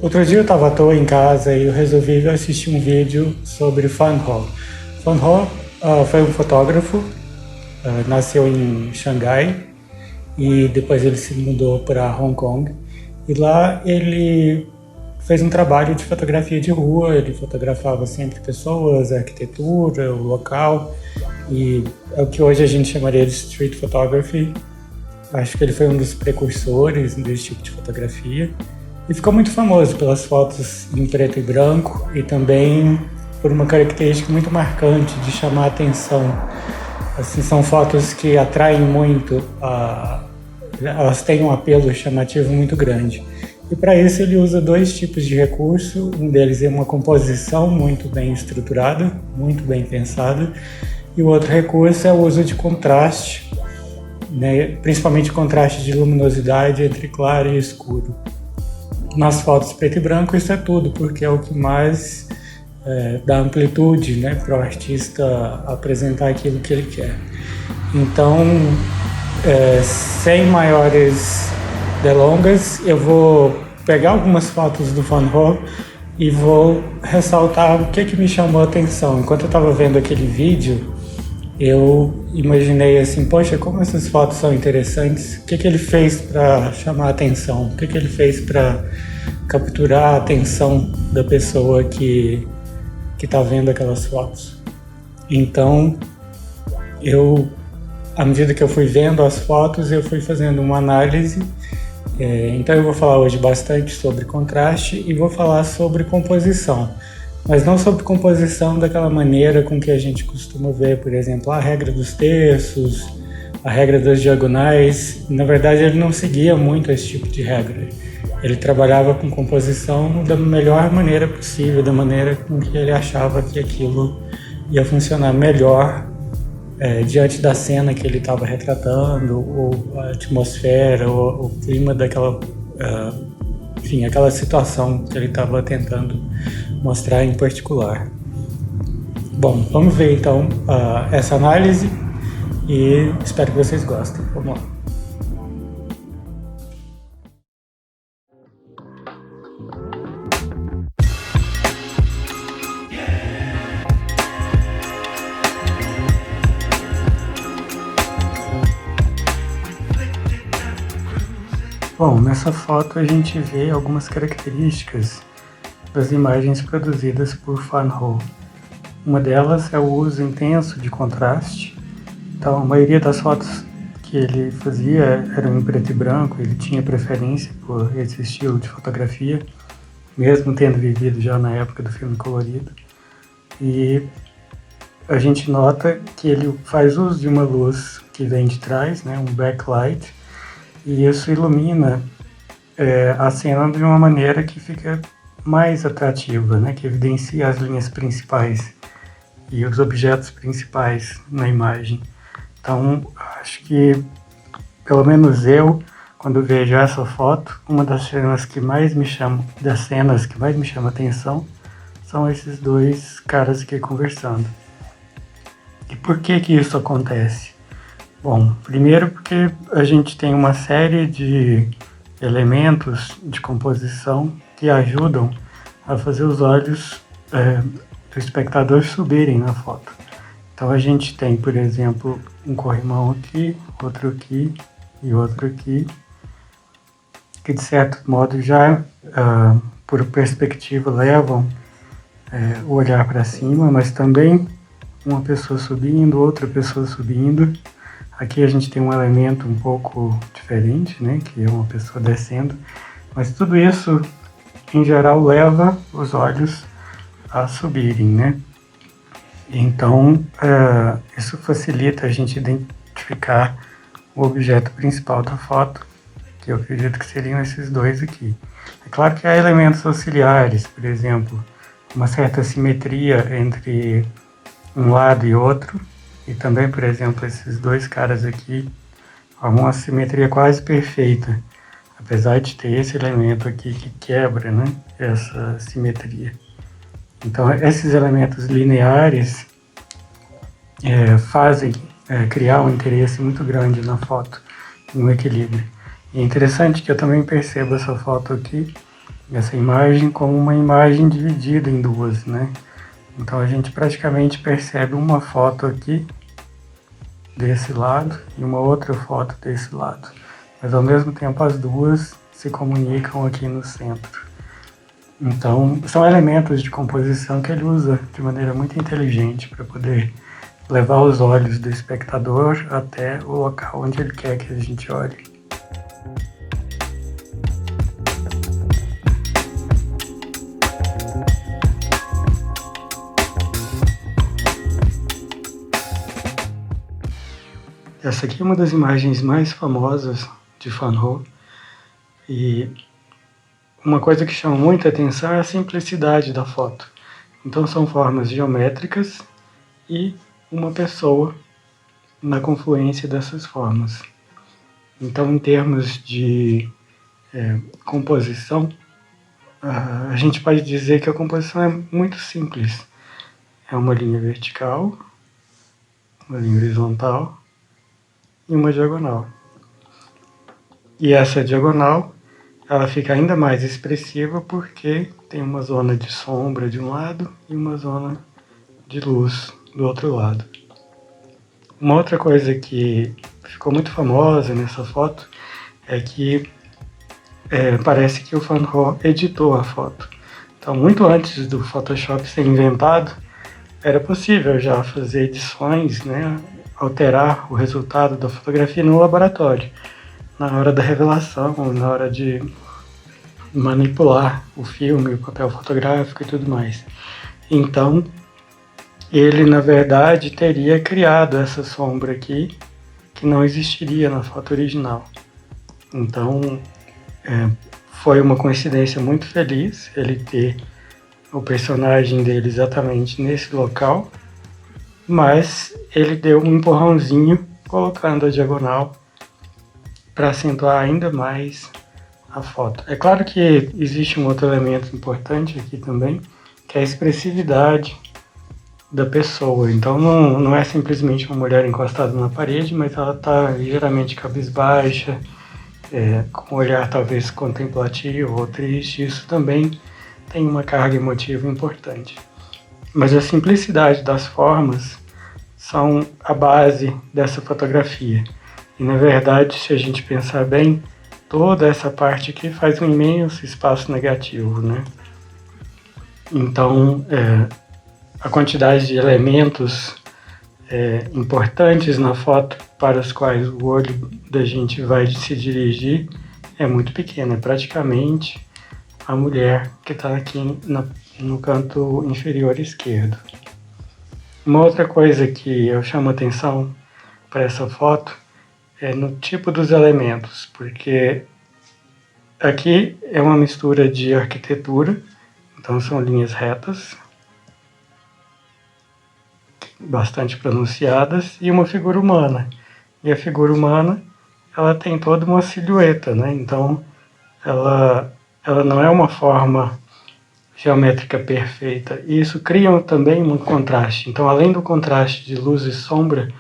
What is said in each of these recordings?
Outro dia eu estava à toa em casa e eu resolvi assistir um vídeo sobre Fan Ho. Fan Ho foi um fotógrafo, nasceu em Xangai e depois ele se mudou para Hong Kong. E lá ele fez um trabalho de fotografia de rua, ele fotografava sempre pessoas, arquitetura, o local, e é o que hoje a gente chamaria de street photography. Acho que ele foi um dos precursores desse tipo de fotografia. E ficou muito famoso pelas fotos em preto e branco e também por uma característica muito marcante de chamar a atenção. Assim, são fotos que atraem muito, elas têm um apelo chamativo muito grande. E para isso ele usa dois tipos de recurso, um deles é uma composição muito bem estruturada, muito bem pensada, e o outro recurso é o uso de contraste, né, principalmente contraste de luminosidade entre claro e escuro. Nas fotos preto e branco isso é tudo, porque é o que mais dá amplitude, né, para o artista apresentar aquilo que ele quer. Então, sem maiores delongas, eu vou pegar algumas fotos do Fan Ho e vou ressaltar o que me chamou a atenção. Enquanto eu estava vendo aquele vídeo, eu imaginei assim, poxa, como essas fotos são interessantes, o que ele fez para chamar a atenção, o que ele fez para capturar a atenção da pessoa que está vendo aquelas fotos. Então, à medida que eu fui vendo as fotos, eu fui fazendo uma análise. Então eu vou falar hoje bastante sobre contraste e vou falar sobre composição. Mas não sobre composição daquela maneira com que a gente costuma ver, por exemplo, a regra dos terços, a regra das diagonais. Na verdade, ele não seguia muito esse tipo de regra. Ele trabalhava com composição da melhor maneira possível, da maneira com que ele achava que aquilo ia funcionar melhor diante da cena que ele estava retratando, ou a atmosfera, ou o clima daquela, enfim, aquela situação que ele estava tentando mostrar em particular. Bom, vamos ver então essa análise e espero que vocês gostem. Vamos lá. Bom, nessa foto a gente vê algumas características das imagens produzidas por Fan Ho. Uma delas é o uso intenso de contraste. Então, a maioria das fotos que ele fazia eram em preto e branco, ele tinha preferência por esse estilo de fotografia, mesmo tendo vivido já na época do filme colorido. E a gente nota que ele faz uso de uma luz que vem de trás, né, um backlight, e isso ilumina a cena de uma maneira que fica mais atrativa, né, que evidencia as linhas principais e os objetos principais na imagem. Então, acho que, pelo menos eu, quando vejo essa foto, uma das cenas que mais me chama a atenção são esses dois caras aqui conversando. E por que isso acontece? Bom, primeiro porque a gente tem uma série de elementos de composição que ajudam a fazer os olhos do espectador subirem na foto. Então a gente tem, por exemplo, um corrimão aqui, outro aqui e outro aqui, que de certo modo já, por perspectiva, levam o olhar para cima, mas também uma pessoa subindo, outra pessoa subindo. Aqui a gente tem um elemento um pouco diferente, né, que é uma pessoa descendo, mas tudo isso, em geral, leva os olhos a subirem, né? Então, isso facilita a gente identificar o objeto principal da foto, que eu acredito que seriam esses dois aqui. É claro que há elementos auxiliares, por exemplo, uma certa simetria entre um lado e outro, e também, por exemplo, esses dois caras aqui formam uma simetria quase perfeita, apesar de ter esse elemento aqui que quebra, né, essa simetria. Então, esses elementos lineares fazem criar um interesse muito grande na foto, no equilíbrio. E é interessante que eu também percebo essa foto aqui essa imagem como uma imagem dividida em duas, né? Então a gente praticamente percebe uma foto aqui desse lado e uma outra foto desse lado, mas ao mesmo tempo as duas se comunicam aqui no centro. Então são elementos de composição que ele usa de maneira muito inteligente para poder levar os olhos do espectador até o local onde ele quer que a gente olhe. Essa aqui é uma das imagens mais famosas de Van Gogh, e uma coisa que chama muita atenção é a simplicidade da foto. Então são formas geométricas e uma pessoa na confluência dessas formas. Então, em termos de composição, a gente pode dizer que a composição é muito simples. É uma linha vertical, uma linha horizontal e uma diagonal. E essa diagonal, ela fica ainda mais expressiva porque tem uma zona de sombra de um lado e uma zona de luz do outro lado. Uma outra coisa que ficou muito famosa nessa foto é que parece que o Van Gogh editou a foto. Então, muito antes do Photoshop ser inventado, era possível já fazer edições, né, alterar o resultado da fotografia no laboratório, na hora da revelação, na hora de manipular o filme, o papel fotográfico e tudo mais. Então, ele, na verdade, teria criado essa sombra aqui, que não existiria na foto original. Então, foi uma coincidência muito feliz ele ter o personagem dele exatamente nesse local, mas ele deu um empurrãozinho colocando a diagonal para acentuar ainda mais a foto. É claro que existe um outro elemento importante aqui também, que é a expressividade da pessoa. Então não é simplesmente uma mulher encostada na parede, mas ela está ligeiramente cabisbaixa, com um olhar talvez contemplativo ou triste. Isso também tem uma carga emotiva importante. Mas a simplicidade das formas são a base dessa fotografia. E na verdade, se a gente pensar bem, toda essa parte aqui faz um imenso espaço negativo, né? Então, a quantidade de elementos importantes na foto para os quais o olho da gente vai se dirigir é muito pequena, é praticamente a mulher que está aqui no canto inferior esquerdo. Uma outra coisa que eu chamo a atenção para essa foto é no tipo dos elementos, porque aqui é uma mistura de arquitetura, então são linhas retas, bastante pronunciadas, e uma figura humana. E a figura humana, ela tem toda uma silhueta, né? Então ela não é uma forma geométrica perfeita, e isso cria também um contraste. Então, além do contraste de luz e sombra,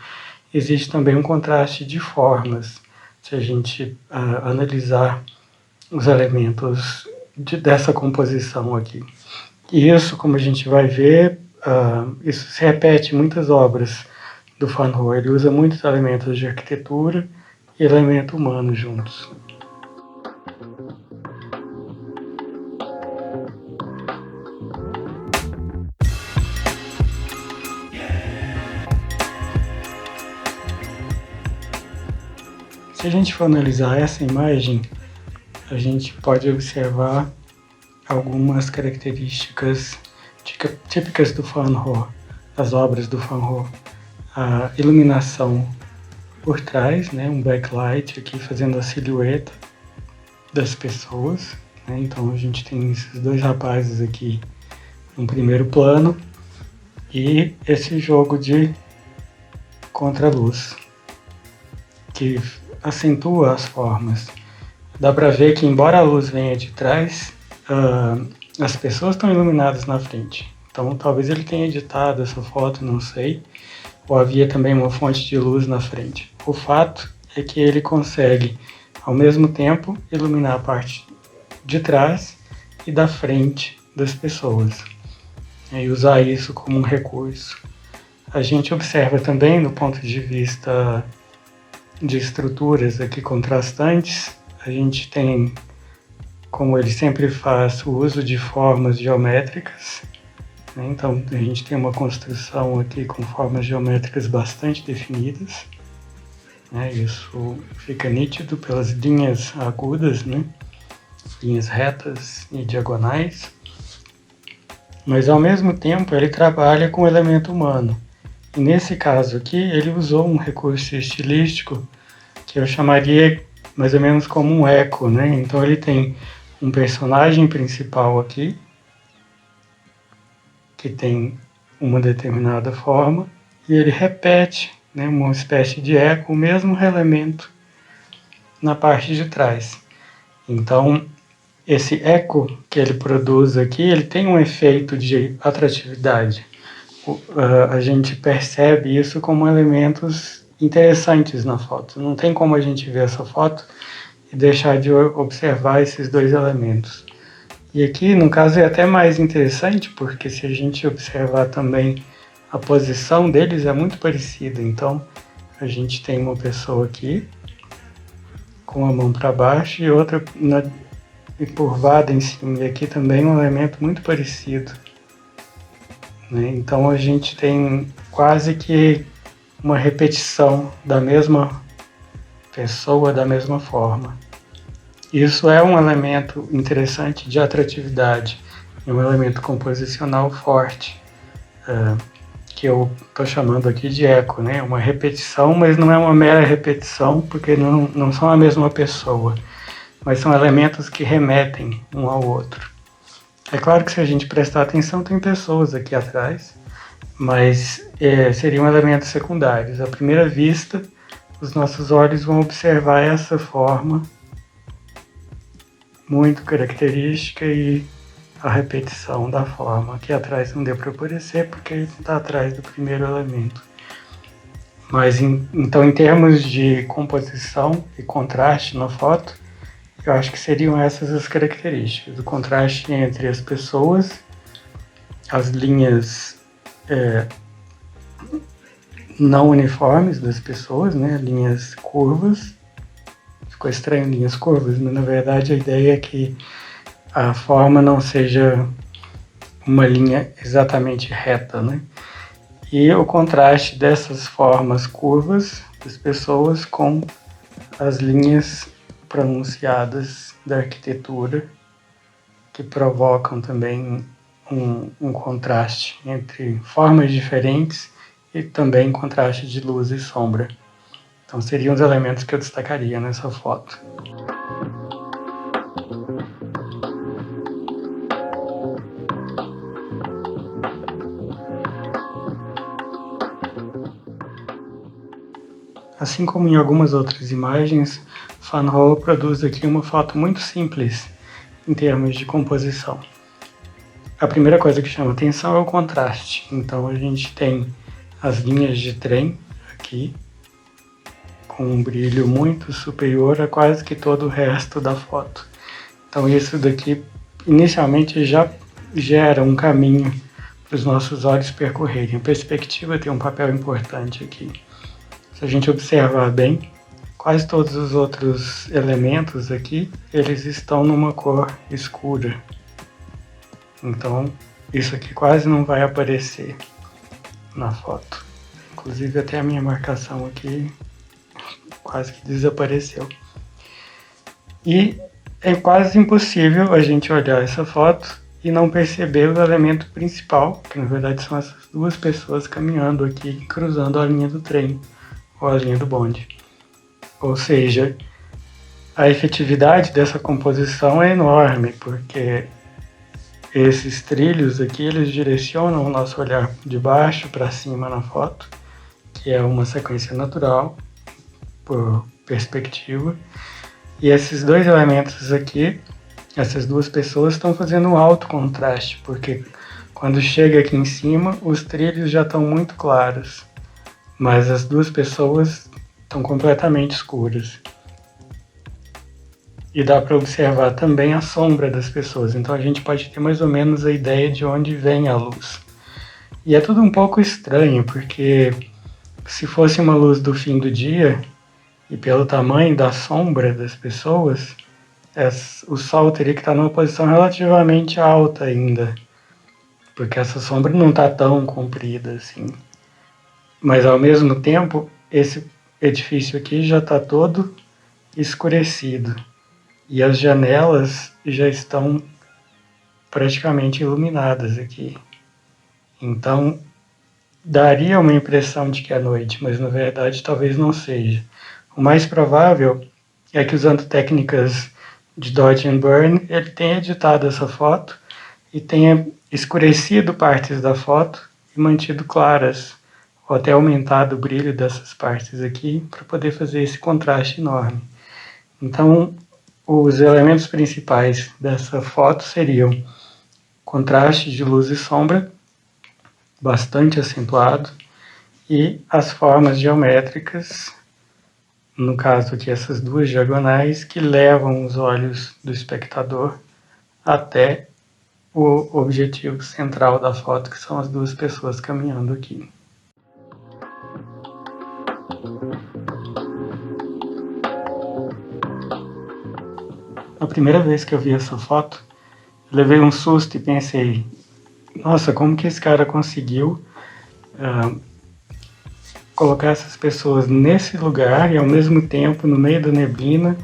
existe também um contraste de formas, se a gente analisar os elementos dessa composição aqui. E isso, como a gente vai ver, isso se repete em muitas obras do Van Gogh. Ele usa muitos elementos de arquitetura e elemento humano juntos. Se a gente for analisar essa imagem, a gente pode observar algumas características típicas do Van Gogh, das obras do Van Gogh. A iluminação por trás, né, um backlight aqui fazendo a silhueta das pessoas, né? Então a gente tem esses dois rapazes aqui no primeiro plano e esse jogo de contraluz que acentua as formas. Dá para ver que, embora a luz venha de trás, as pessoas estão iluminadas na frente. Então talvez ele tenha editado essa foto, não sei, ou havia também uma fonte de luz na frente. O fato é que ele consegue, ao mesmo tempo, iluminar a parte de trás e da frente das pessoas, e usar isso como um recurso. A gente observa também, do ponto de vista de estruturas aqui contrastantes, a gente tem, como ele sempre faz, o uso de formas geométricas, né? Então a gente tem uma construção aqui com formas geométricas bastante definidas, né? Isso fica nítido pelas linhas agudas, né? Linhas retas e diagonais, mas ao mesmo tempo ele trabalha com o elemento humano. E nesse caso aqui ele usou um recurso estilístico que eu chamaria mais ou menos como um eco, né? Então ele tem um personagem principal aqui, que tem uma determinada forma, e ele repete, né, uma espécie de eco, o mesmo elemento na parte de trás. Então, esse eco que ele produz aqui, ele tem um efeito de atratividade. A gente percebe isso como elementos interessantes na foto. Não tem como a gente ver essa foto e deixar de observar esses dois elementos. E aqui, no caso, é até mais interessante, porque se a gente observar também a posição deles é muito parecida. Então, a gente tem uma pessoa aqui, com a mão para baixo, e outra curvada em cima. E aqui também um elemento muito parecido, né? Então, a gente tem quase que uma repetição da mesma pessoa, da mesma forma. Isso é um elemento interessante de atratividade, é um elemento composicional forte, que eu estou chamando aqui de eco, né? Uma repetição, mas não é uma mera repetição, porque não são a mesma pessoa, mas são elementos que remetem um ao outro. É claro que se a gente prestar atenção, tem pessoas aqui atrás, mas seriam elementos secundários. À primeira vista, os nossos olhos vão observar essa forma muito característica e a repetição da forma. Aqui atrás não deu para aparecer porque está atrás do primeiro elemento. Mas então, em termos de composição e contraste na foto, eu acho que seriam essas as características: o contraste entre as pessoas, as linhas não uniformes das pessoas, né, linhas curvas. Ficou estranho linhas curvas, mas na verdade a ideia é que a forma não seja uma linha exatamente reta, né? E o contraste dessas formas curvas das pessoas com as linhas pronunciadas da arquitetura, que provocam também um contraste entre formas diferentes e também contraste de luz e sombra. Então seriam os elementos que eu destacaria nessa foto. Assim como em algumas outras imagens, Van Gogh produz aqui uma foto muito simples em termos de composição. A primeira coisa que chama atenção é o contraste. Então a gente tem as linhas de trem aqui, com um brilho muito superior a quase que todo o resto da foto. Então isso daqui inicialmente já gera um caminho para os nossos olhos percorrerem. A perspectiva tem um papel importante aqui. Se a gente observar bem, quase todos os outros elementos aqui, eles estão numa cor escura. Então isso aqui quase não vai aparecer na foto. Inclusive até a minha marcação aqui quase que desapareceu. E é quase impossível a gente olhar essa foto e não perceber o elemento principal, que na verdade são essas duas pessoas caminhando aqui, cruzando a linha do trem, ou a linha do bonde. Ou seja, a efetividade dessa composição é enorme, porque esses trilhos aqui, eles direcionam o nosso olhar de baixo para cima na foto, que é uma sequência natural, por perspectiva, e esses dois elementos aqui, essas duas pessoas estão fazendo um alto contraste, porque quando chega aqui em cima, os trilhos já estão muito claros, mas as duas pessoas estão completamente escuras. E dá para observar também a sombra das pessoas, então a gente pode ter mais ou menos a ideia de onde vem a luz. E é tudo um pouco estranho, porque se fosse uma luz do fim do dia, e pelo tamanho da sombra das pessoas, o Sol teria que estar numa posição relativamente alta ainda, porque essa sombra não está tão comprida assim. Mas ao mesmo tempo, esse edifício aqui já está todo escurecido e as janelas já estão praticamente iluminadas aqui. Então, daria uma impressão de que é noite, mas na verdade talvez não seja. O mais provável é que, usando técnicas de Dodge and Burn, ele tenha editado essa foto e tenha escurecido partes da foto e mantido claras, ou até aumentado o brilho dessas partes aqui para poder fazer esse contraste enorme. Então, os elementos principais dessa foto seriam contraste de luz e sombra, bastante acentuado, e as formas geométricas, no caso aqui essas duas diagonais, que levam os olhos do espectador até o objetivo central da foto, que são as duas pessoas caminhando aqui. A primeira vez que eu vi essa foto, eu levei um susto e pensei, nossa, como que esse cara conseguiu colocar essas pessoas nesse lugar e ao mesmo tempo, no meio da neblina,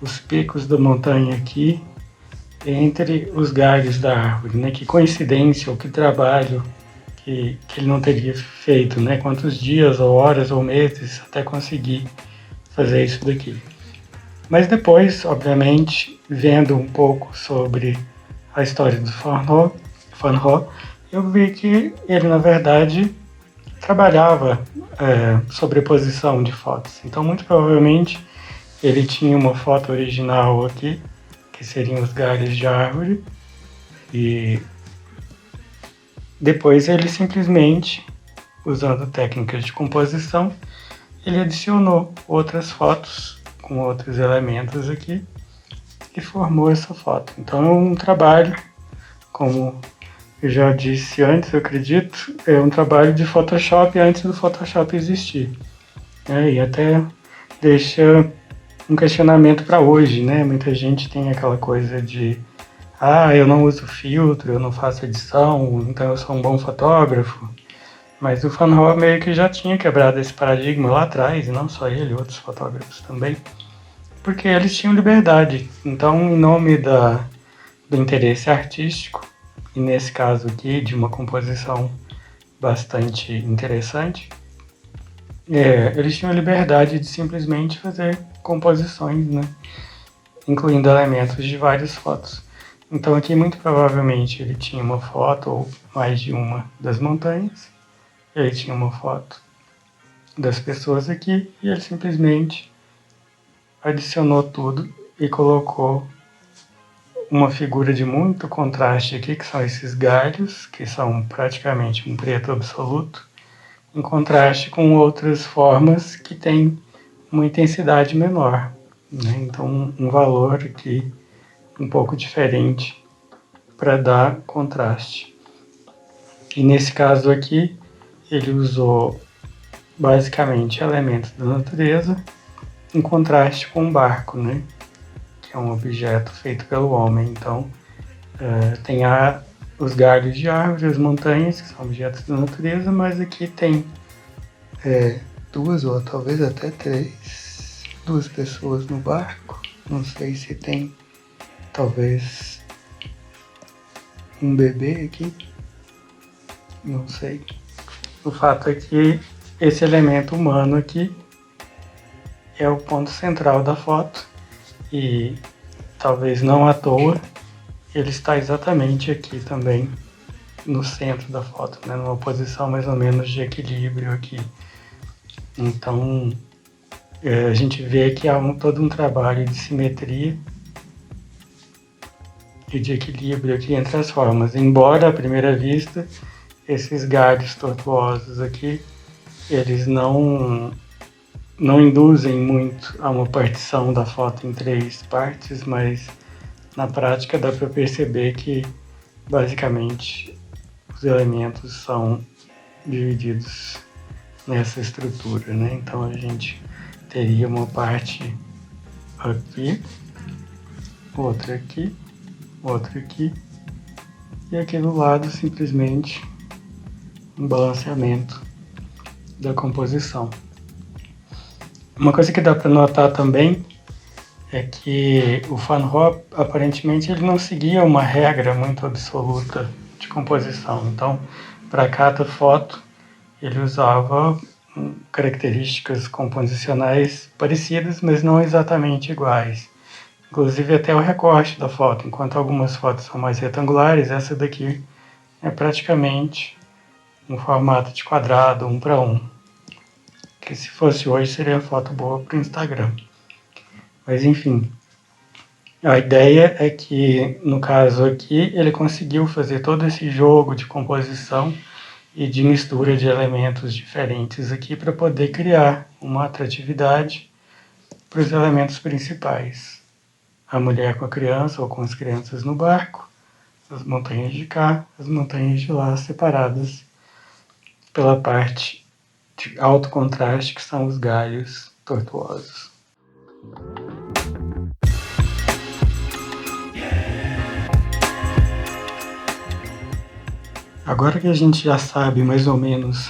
os picos da montanha aqui, entre os galhos da árvore, né? Que coincidência, ou que trabalho que ele não teria feito, né? Quantos dias, ou horas, ou meses até conseguir fazer isso daqui. Mas depois, obviamente, vendo um pouco sobre a história do Van Gogh, eu vi que ele, na verdade, trabalhava sobreposição de fotos. Então, muito provavelmente, ele tinha uma foto original aqui, que seriam os galhos de árvore, e depois ele simplesmente, usando técnicas de composição, ele adicionou outras fotos com outros elementos aqui e formou essa foto. Então é um trabalho, como eu já disse antes, eu acredito, é um trabalho de Photoshop antes do Photoshop existir. E até deixa um questionamento para hoje, né? Muita gente tem aquela coisa de eu não uso filtro, eu não faço edição, então eu sou um bom fotógrafo. Mas o Van Gogh meio que já tinha quebrado esse paradigma lá atrás, e não só ele, outros fotógrafos também, porque eles tinham liberdade. Então, em nome do interesse artístico, e nesse caso aqui, de uma composição bastante interessante, eles tinham a liberdade de simplesmente fazer composições, né? Incluindo elementos de várias fotos. Então aqui muito provavelmente ele tinha uma foto, ou mais de uma, das montanhas, ele tinha uma foto das pessoas aqui, e ele simplesmente adicionou tudo e colocou uma figura de muito contraste aqui, que são esses galhos, que são praticamente um preto absoluto, em contraste com outras formas que têm uma intensidade menor, né? Então um valor aqui um pouco diferente para dar contraste. E nesse caso aqui, ele usou basicamente elementos da natureza em contraste com um barco, né? Que é um objeto feito pelo homem. Então, tem os galhos de árvore, as montanhas, que são objetos da natureza, mas aqui tem duas ou talvez até duas pessoas no barco. Não sei se tem, talvez, um bebê aqui. Não sei. O fato é que esse elemento humano aqui é o ponto central da foto e talvez não à toa ele está exatamente aqui também no centro da foto, né, numa posição mais ou menos de equilíbrio aqui. Então a gente vê que há todo um trabalho de simetria e de equilíbrio aqui entre as formas, embora à primeira vista esses galhos tortuosos aqui eles não não induzem muito a uma partição da foto em 3 partes, mas na prática dá para perceber que basicamente os elementos são divididos nessa estrutura, né? Então a gente teria uma parte aqui, outra aqui, outra aqui, e aqui do lado simplesmente um balanceamento da composição. Uma coisa que dá para notar também é que o Van Gogh aparentemente ele não seguia uma regra muito absoluta de composição. Então, para cada foto ele usava características composicionais parecidas, mas não exatamente iguais. Inclusive até o recorte da foto. Enquanto algumas fotos são mais retangulares, essa daqui é praticamente um formato de quadrado, 1 para 1. Que se fosse hoje seria foto boa para o Instagram. Mas enfim, a ideia é que no caso aqui ele conseguiu fazer todo esse jogo de composição e de mistura de elementos diferentes aqui para poder criar uma atratividade para os elementos principais. A mulher com a criança ou com as crianças no barco, as montanhas de cá, as montanhas de lá, separadas pela parte de alto contraste que são os galhos tortuosos. Agora que a gente já sabe mais ou menos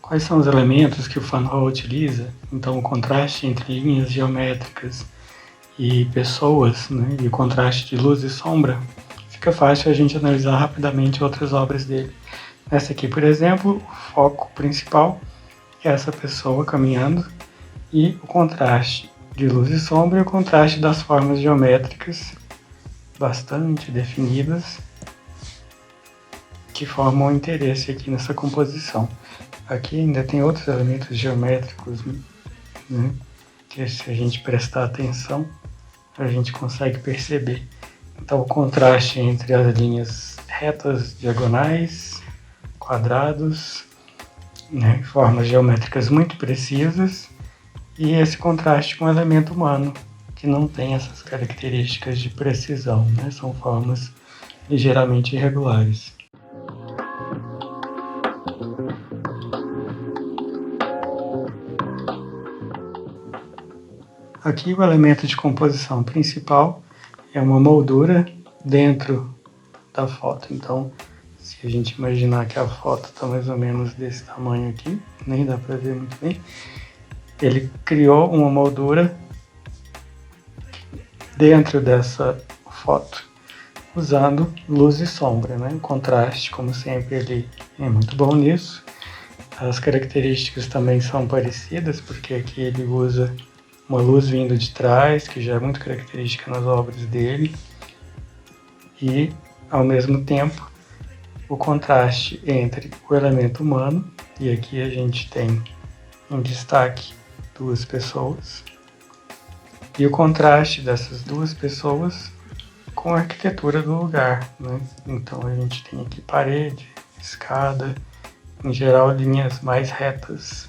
quais são os elementos que o Van Gogh utiliza, então o contraste entre linhas geométricas e pessoas, né, e o contraste de luz e sombra, fica fácil a gente analisar rapidamente outras obras dele. Nessa aqui, por exemplo, o foco principal é essa pessoa caminhando e o contraste de luz e sombra e o contraste das formas geométricas bastante definidas que formam interesse aqui nessa composição. Aqui ainda tem outros elementos geométricos, né, que se a gente prestar atenção, a gente consegue perceber. Então o contraste entre as linhas retas, diagonais, quadrados, né, formas geométricas muito precisas, e esse contraste com o elemento humano, que não tem essas características de precisão, né, são formas ligeiramente irregulares. Aqui o elemento de composição principal é uma moldura dentro da foto. Então, se a gente imaginar que a foto está mais ou menos desse tamanho aqui, nem dá para ver muito bem, ele criou uma moldura dentro dessa foto, usando luz e sombra, né? O contraste, como sempre, ele é muito bom nisso. As características também são parecidas, porque aqui ele usa uma luz vindo de trás, que já é muito característica nas obras dele, e, ao mesmo tempo, o contraste entre o elemento humano, e aqui a gente tem em destaque 2 pessoas, e o contraste dessas 2 pessoas com a arquitetura do lugar, né? Então a gente tem aqui parede, escada, em geral linhas mais retas,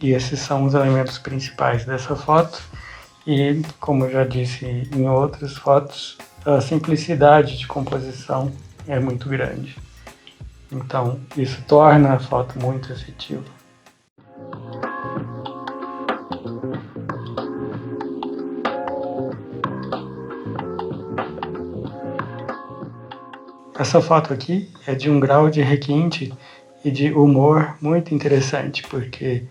e esses são os elementos principais dessa foto. E, como eu já disse em outras fotos, a simplicidade de composição é muito grande. Então, isso torna a foto muito efetiva. Essa foto aqui é de um grau de requinte e de humor muito interessante, porque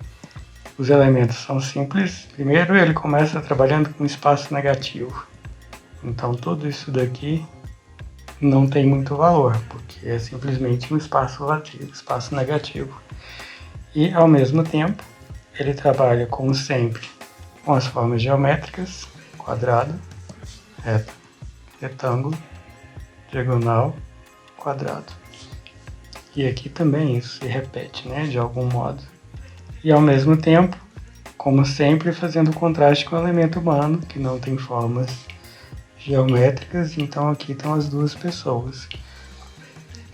os elementos são simples. Primeiro ele começa trabalhando com espaço negativo. Então tudo isso daqui não tem muito valor, porque é simplesmente um espaço vazio, espaço negativo. E ao mesmo tempo ele trabalha, como sempre, com as formas geométricas: quadrado, reto, retângulo, diagonal, quadrado. E aqui também isso se repete, né, de algum modo. E ao mesmo tempo, como sempre, fazendo contraste com o elemento humano, que não tem formas geométricas, então aqui estão as 2 pessoas.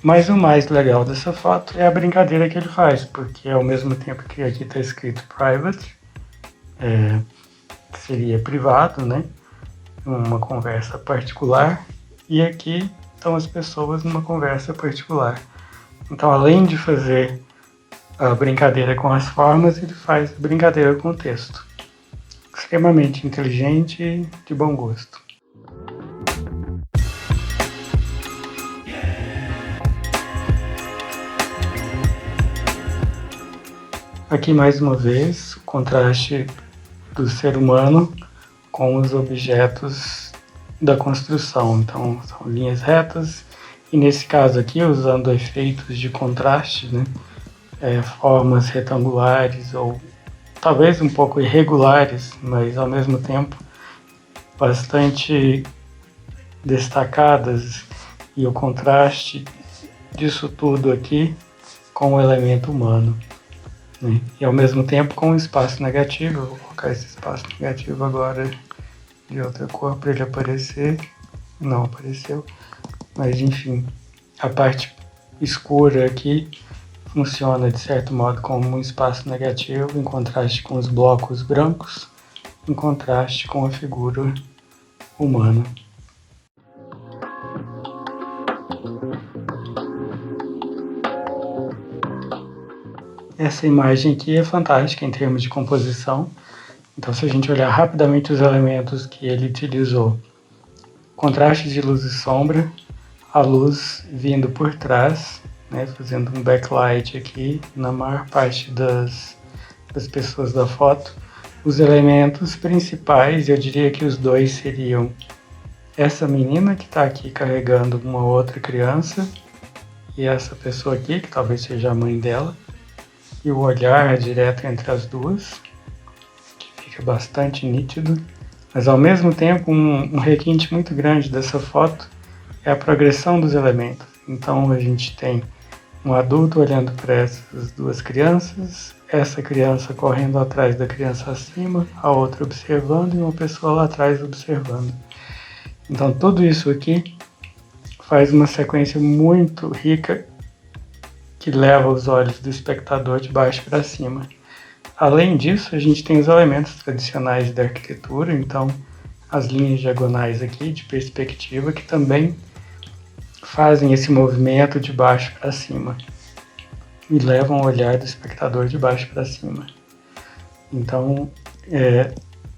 Mas o mais legal dessa foto é a brincadeira que ele faz, porque ao mesmo tempo que aqui está escrito private, seria privado, né? Uma conversa particular, e aqui estão as pessoas numa conversa particular. Então, além de fazer a brincadeira com as formas, ele faz a brincadeira com o texto. Extremamente inteligente e de bom gosto. Aqui mais uma vez o contraste do ser humano com os objetos da construção. Então são linhas retas e nesse caso aqui usando efeitos de contraste, né? Formas retangulares ou talvez um pouco irregulares, mas ao mesmo tempo bastante destacadas, e o contraste disso tudo aqui com o elemento humano, né? E ao mesmo tempo com o espaço negativo. Eu vou colocar esse espaço negativo agora de outra cor para ele aparecer. Não apareceu, mas enfim, a parte escura aqui funciona de certo modo como um espaço negativo em contraste com os blocos brancos, em contraste com a figura humana. Essa imagem aqui é fantástica em termos de composição. Então, se a gente olhar rapidamente os elementos que ele utilizou, contraste de luz e sombra, a luz vindo por trás, né, fazendo um backlight aqui na maior parte das pessoas da foto. Os elementos principais, eu diria que os dois seriam essa menina que está aqui carregando uma outra criança e essa pessoa aqui, que talvez seja a mãe dela, e o olhar direto entre as duas, que fica bastante nítido, mas ao mesmo tempo um requinte muito grande dessa foto é a progressão dos elementos. Então a gente tem um adulto olhando para essas duas crianças, essa criança correndo atrás da criança acima, a outra observando e uma pessoa lá atrás observando. Então tudo isso aqui faz uma sequência muito rica que leva os olhos do espectador de baixo para cima. Além disso, a gente tem os elementos tradicionais da arquitetura, então as linhas diagonais aqui de perspectiva que também fazem esse movimento de baixo para cima e levam o olhar do espectador de baixo para cima. Então,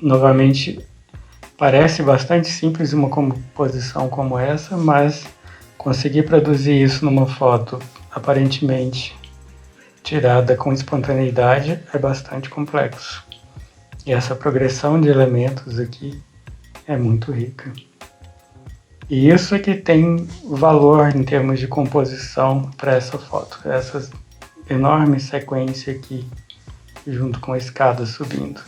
novamente, parece bastante simples uma composição como essa, mas conseguir produzir isso numa foto aparentemente tirada com espontaneidade é bastante complexo. E essa progressão de elementos aqui é muito rica. E isso é que tem valor em termos de composição para essa foto. Essa enorme sequência aqui, junto com a escada subindo.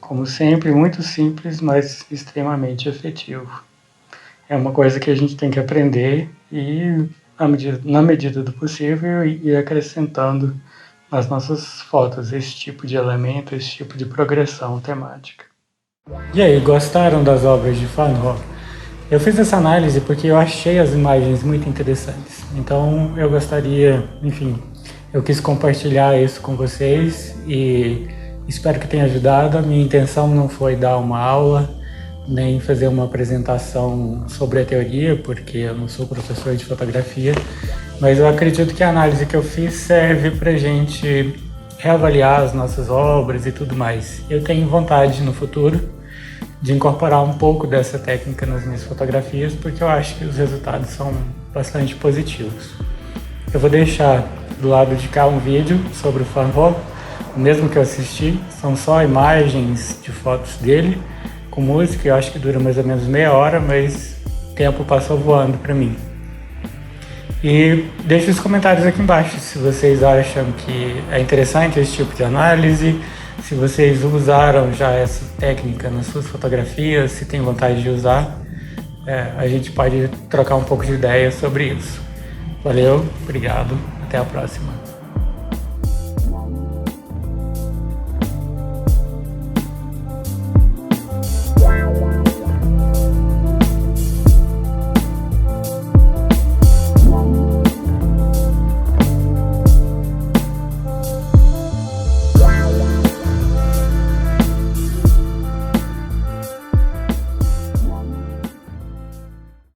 Como sempre, muito simples, mas extremamente efetivo. É uma coisa que a gente tem que aprender e, na medida do possível, ir acrescentando nas nossas fotos esse tipo de elemento, esse tipo de progressão temática. E aí, gostaram das obras de Van Gogh? Eu fiz essa análise porque eu achei as imagens muito interessantes. Então eu gostaria, enfim, eu quis compartilhar isso com vocês e espero que tenha ajudado. A minha intenção não foi dar uma aula, nem fazer uma apresentação sobre a teoria, porque eu não sou professor de fotografia, mas eu acredito que a análise que eu fiz serve pra gente reavaliar as nossas obras e tudo mais. Eu tenho vontade no futuro de incorporar um pouco dessa técnica nas minhas fotografias, porque eu acho que os resultados são bastante positivos. Eu vou deixar do lado de cá um vídeo sobre o Van Gogh, o mesmo que eu assisti, são só imagens de fotos dele, com música, eu acho que dura mais ou menos meia hora, mas o tempo passou voando para mim. E deixe os comentários aqui embaixo se vocês acham que é interessante esse tipo de análise, se vocês usaram já essa técnica nas suas fotografias, se tem vontade de usar, a gente pode trocar um pouco de ideia sobre isso. Valeu, obrigado, até a próxima.